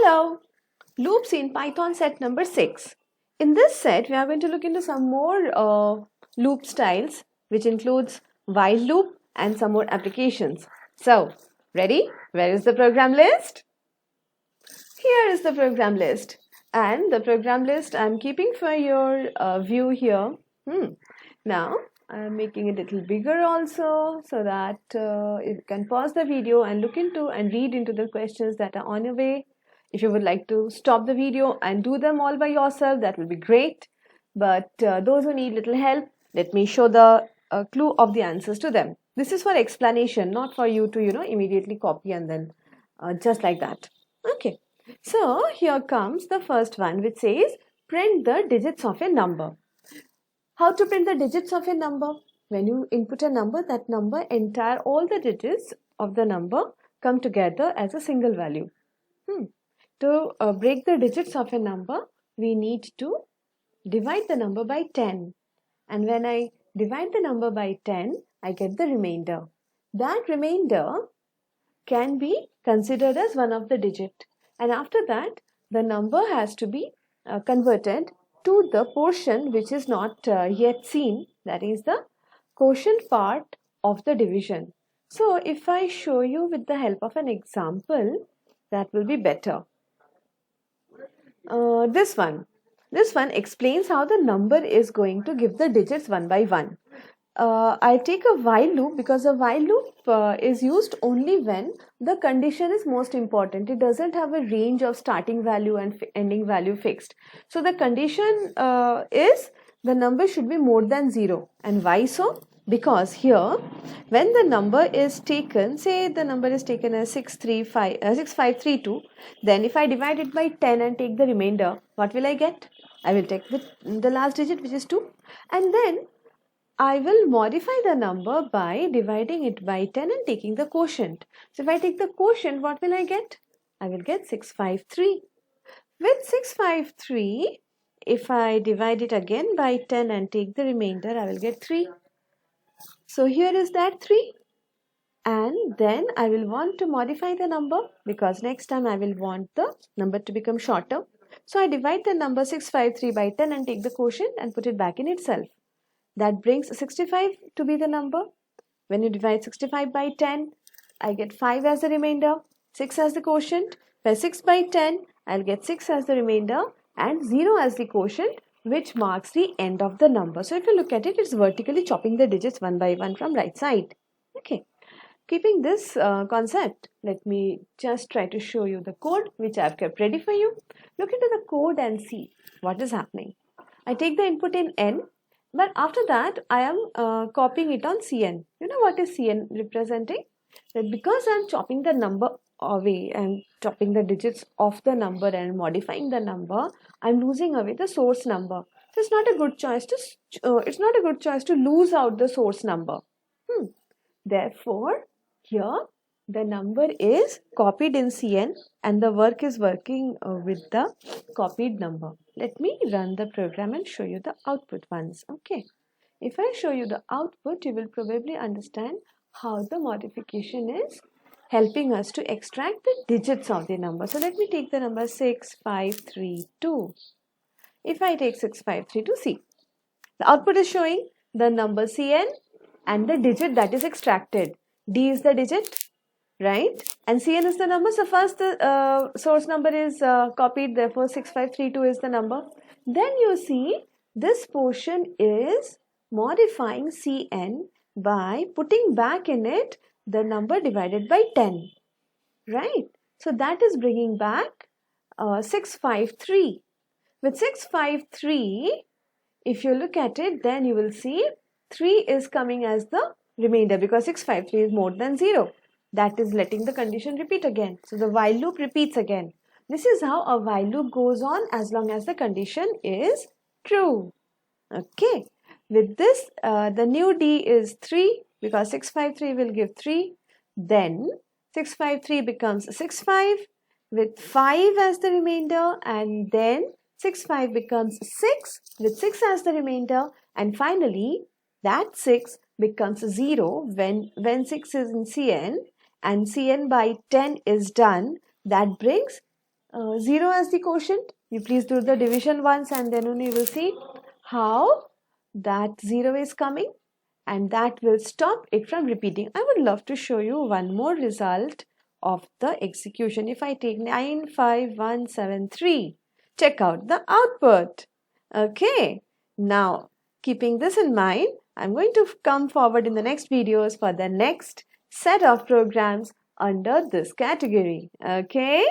Hello! Loops in Python set number 6. In this set, we are going to look into some more loop styles, which includes while loop and some more applications. So, ready? Where is the program list? Here is the program list. And the program list I'm keeping for your view here. Now, I'm making it a little bigger also so that you can pause the video and look into and read into the questions that are on your way. If you would like to stop the video and do them all by yourself, that will be great. But those who need little help, let me show the clue of the answers to them. This is for explanation, not for you to, immediately copy and then just like that. Okay. So here comes the first one, which says print the digits of a number. How to print the digits of a number? When you input a number, that number, all the digits of the number come together as a single value. To break the digits of a number, we need to divide the number by 10. And when I divide the number by 10, I get the remainder. That remainder can be considered as one of the digit. And after that, the number has to be converted to the portion which is not yet seen, that is the quotient part of the division. So if I show you with the help of an example, that will be better. This one explains how the number is going to give the digits one by one. I take a while loop because a while loop is used only when the condition is most important. It doesn't have a range of starting value and ending value fixed. So the condition is the number should be more than 0. And why so? Because here, when the number is taken, say the number is taken as 6532, then if I divide it by 10 and take the remainder, what will I get? I will take the last digit, which is 2. And then I will modify the number by dividing it by 10 and taking the quotient. So if I take the quotient, what will I get? I will get 653. With 653, if I divide it again by 10 and take the remainder, I will get 3. So here is that 3. And then I will want to modify the number because next time I will want the number to become shorter. So I divide the number 653 by 10 and take the quotient and put it back in itself. That brings 65 to be the number. When you divide 65 by 10, I get 5 as the remainder, 6 as the quotient. By 6 by 10, I'll get 6 as the remainder and 0 as the quotient, which marks the end of the number. So if you look at it, it's vertically chopping the digits one by one from right side. Okay. Keeping this concept, let me just try to show you the code which I've kept ready for you. Look into the code and see what is happening. I take the input in n. But after that, I am copying it on Cn. You know what is Cn representing? That because I am chopping the number away and chopping the digits of the number and modifying the number, I am losing away the source number. So it's not a good choice to lose out the source number. Therefore, here the number is copied in Cn and the work is working with the copied number. Let me run the program and show you the output once. Okay. If I show you the output, you will probably understand how the modification is helping us to extract the digits of the number. So let me take the number 6532. If I take 6532, see, the output is showing the number Cn and the digit that is extracted. D is the digit, right? And Cn is the number. So first the source number is copied, therefore 6532 is the number. Then you see this portion is modifying Cn by putting back in it the number divided by 10, right? So that is bringing back 653. With 653, if you look at it, then you will see 3 is coming as the remainder because 653 is more than 0. That is letting the condition repeat again. So the while loop repeats again. This is how a while loop goes on as long as the condition is true. Okay. With this, the new D is 3 because 653 will give 3. Then 653 becomes 65 with 5 as the remainder, and then 65 becomes 6 with 6 as the remainder, and finally that 6 becomes 0 when 6 is in Cn and Cn by 10 is done. That brings 0 as the quotient, you please do the division once and then only you will see how that 0 is coming, and that will stop it from repeating. I would love to show you one more result of the execution. If I take 95173, check out the output. Okay, now keeping this in mind, I'm going to come forward in the next videos for the next set of programs under this category. Okay.